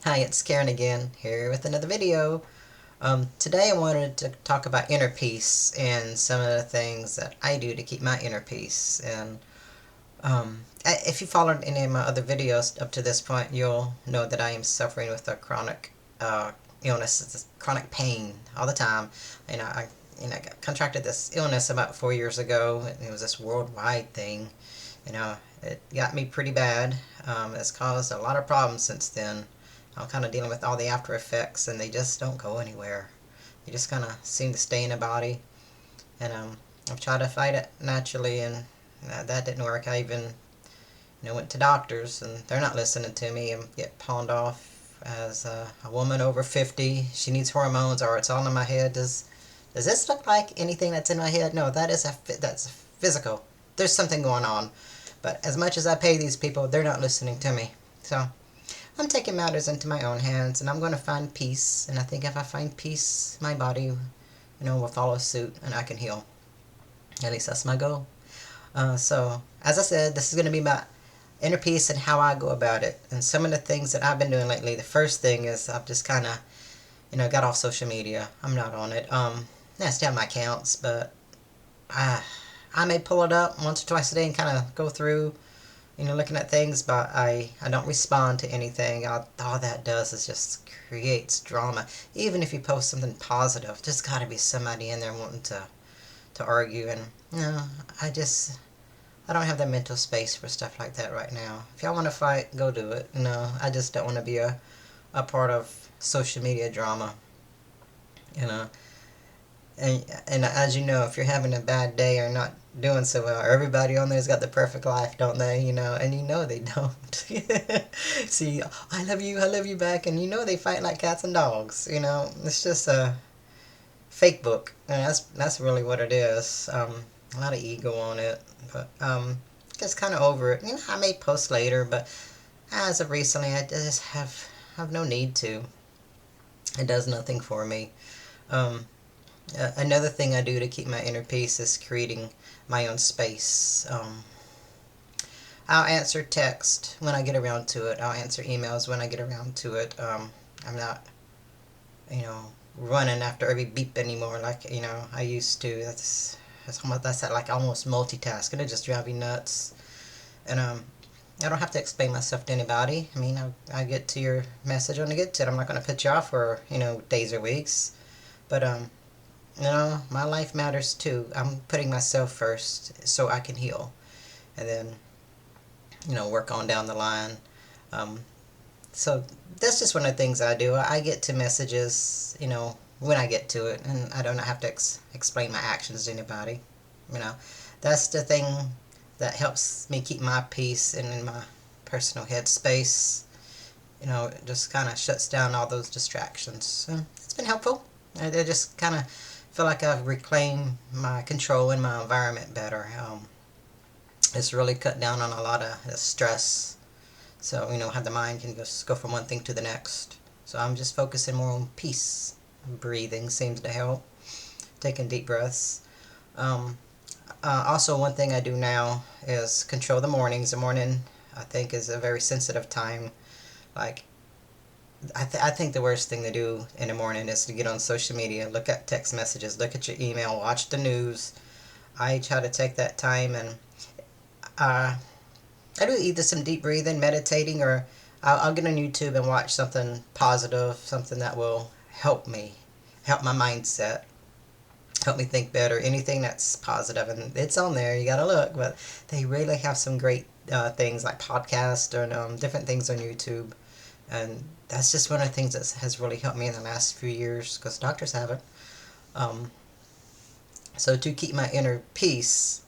Hi, it's Karen again, here with another video. Today I wanted to talk about inner peace and some of the things that I do to keep my inner peace. And if you followed any of my other videos up to this point, you'll know that I am suffering with a chronic illness, it's chronic pain all the time. I contracted this illness about 4 years ago. It was this worldwide thing. It got me pretty bad. It's caused a lot of problems since then. I'm kind of dealing with all the after effects, and they just don't go anywhere. They just kind of seem to stay in the body. And I've tried to fight it naturally, and that didn't work. I even went to doctors, and they're not listening to me, and get pawned off as a woman over 50. She needs hormones, or it's all in my head. Does this look like anything that's in my head? No, that's physical. There's something going on. But as much as I pay these people, they're not listening to me. So I'm taking matters into my own hands, and I'm going to find peace. And I think if I find peace, my body, will follow suit, and I can heal. At least that's my goal. So, as I said, this is going to be about inner peace and how I go about it. And some of the things that I've been doing lately. The first thing is I've just kind of, got off social media. I'm not on it. I still have my accounts, but I may pull it up once or twice a day and kind of go through looking at things, but I don't respond to anything. All that does is just creates drama. Even if you post something positive, there's got to be somebody in there wanting to argue, and I just I don't have the mental space for stuff like that right now. If y'all want to fight, go do it. No, I just don't want to be a part of social media drama, you know. And as you know, if you're having a bad day or not doing so well, everybody on there's got the perfect life, don't they? And they don't. See, I love you back, and they fight like cats and dogs. It's just a fake book, and that's really what it is. A lot of ego on it, but just kind of over it. I may post later, but as of recently, I just have no need to. It does nothing for me. Um, Another thing I do to keep my inner peace is creating my own space. I'll answer text when I get around to it. I'll answer emails when I get around to it. I'm not, you know, running after every beep anymore like I used to. That's like almost multitasking. It just drives me nuts. And I don't have to explain myself to anybody. I mean, I get to your message when I get to it. I'm not going to put you off for days or weeks. But my life matters too. I'm putting myself first so I can heal, and then work on down the line. Um, so that's just one of the things I do. I get to messages, when I get to it, and I don't have to explain my actions to anybody. You know, that's the thing that helps me keep my peace and in my personal headspace. It just kind of shuts down all those distractions. So it's been helpful. I just kind of feel like I've reclaimed my control in my environment better. It's really cut down on a lot of stress. So, how the mind can just go from one thing to the next. So I'm just focusing more on peace. Breathing seems to help. Taking deep breaths. Um, Also, one thing I do now is control the mornings. The morning, I think, is a very sensitive time. Like, I think the worst thing to do in the morning is to get on social media, look at text messages, look at your email, watch the news. I try to take that time, and uh, I do either some deep breathing, meditating, or I'll get on YouTube and watch something positive, something that will help my mindset, help me think better, anything that's positive. And it's on there, you gotta look. But they really have some great things like podcasts and different things on YouTube. And that's just one of the things that has really helped me in the last few years because doctors haven't. Um, so to keep my inner peace,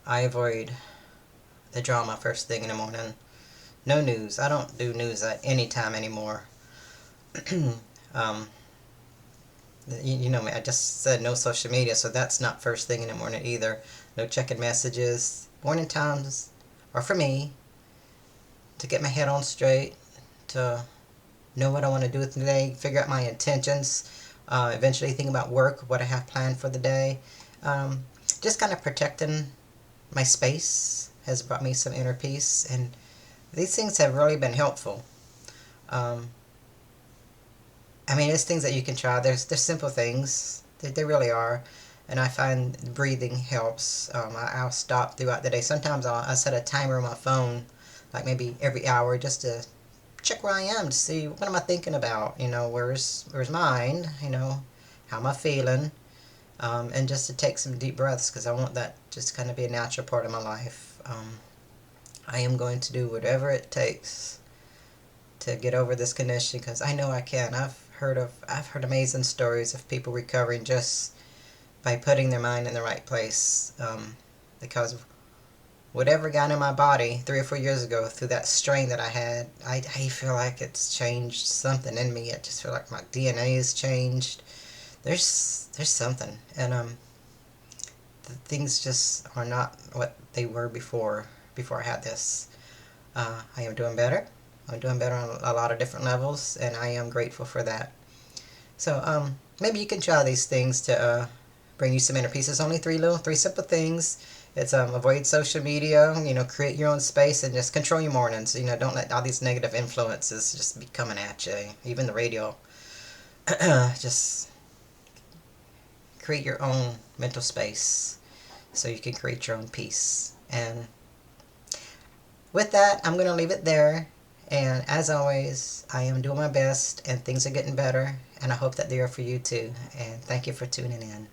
I avoid the drama first thing in the morning. No news. I don't do news at any time anymore. um, you know me. I just said no social media, so that's not first thing in the morning either. No checking messages. Morning times are for me to get my head on straight, to know what I want to do today, figure out my intentions, eventually think about work, what I have planned for the day. Um, just kind of protecting my space has brought me some inner peace, and these things have really been helpful. Um, I mean, it's things that you can try. There's simple things. They really are. And I find breathing helps. I'll stop throughout the day. Sometimes I'll set a timer on my phone, like maybe every hour, just to check where I am to see what am I thinking about. Where's mind. How am I feeling? And just to take some deep breaths because I want that just kind of be a natural part of my life. I am going to do whatever it takes to get over this condition because I know I can. I've heard amazing stories of people recovering just by putting their mind in the right place. Because whatever got in my body 3 or 4 years ago through that strain that I had, I feel like it's changed something in me. I just feel like my DNA has changed. There's something, and things just are not what they were before I had this. I am doing better. I'm doing better on a lot of different levels, and I am grateful for that. So maybe you can try these things to bring you some inner peace. It's only three simple things. It's avoid social media. Create your own space and just control your mornings. Don't let all these negative influences just be coming at you. Even the radio. Just create your own mental space so you can create your own peace. And with that, I'm going to leave it there. And as always, I am doing my best and things are getting better. And I hope that they are for you too. And thank you for tuning in.